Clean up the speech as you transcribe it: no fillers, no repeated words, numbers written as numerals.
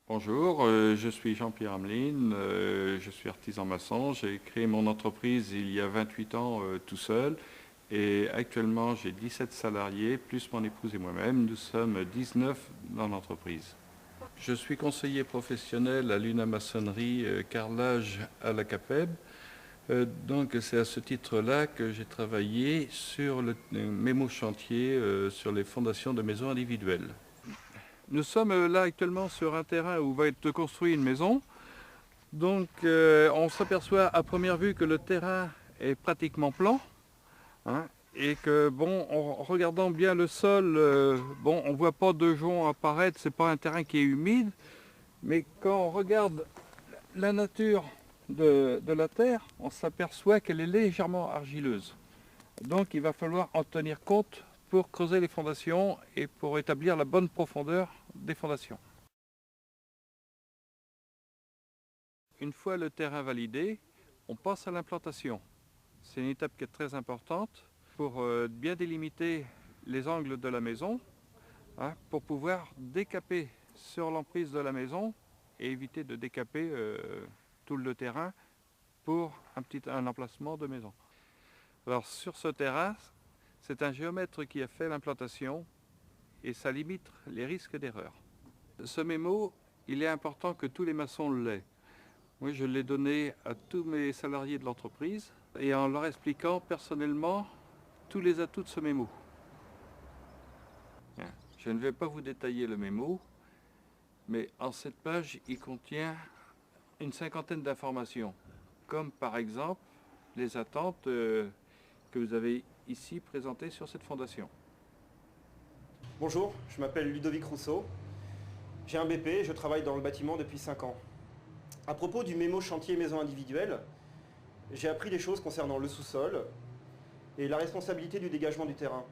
Bonjour, je suis Jean-Pierre Hamelin, je suis artisan maçon. J'ai créé mon entreprise il y a 28 ans tout seul et actuellement j'ai 17 salariés, plus mon épouse et moi-même. Nous sommes 19 dans l'entreprise. Je suis conseiller professionnel à l'UNA Maçonnerie carrelage à la CAPEB. Donc c'est à ce titre-là que j'ai travaillé sur le mémo chantier sur les fondations de maisons individuelles. Nous sommes là actuellement sur un terrain où va être construite une maison. Donc on s'aperçoit à première vue que le terrain est pratiquement plan, hein, et que bon, en regardant bien le sol, bon, on ne voit pas de joncs apparaître, c'est pas un terrain qui est humide, mais quand on regarde la nature de la terre, on s'aperçoit qu'elle est légèrement argileuse. Donc il va falloir en tenir compte pour creuser les fondations et pour établir la bonne profondeur des fondations. Une fois le terrain validé, on passe à l'implantation. C'est une étape qui est très importante pour bien délimiter les angles de la maison, hein, pour pouvoir décaper sur l'emprise de la maison et éviter de décaper tout le terrain pour un emplacement de maison. Alors sur ce terrain, c'est un géomètre qui a fait l'implantation et ça limite les risques d'erreur. Ce mémo, il est important que tous les maçons l'aient. Oui, je l'ai donné à tous mes salariés de l'entreprise et en leur expliquant personnellement tous les atouts de ce mémo. Je ne vais pas vous détailler le mémo, mais en cette page, il contient une cinquantaine d'informations, comme par exemple les attentes que vous avez ici présentées sur cette fondation. Bonjour, je m'appelle Ludovic Rousseau. J'ai un BP et je travaille dans le bâtiment depuis 5 ans. À propos du mémo chantier maison individuelle, j'ai appris des choses concernant le sous-sol et la responsabilité du dégagement du terrain.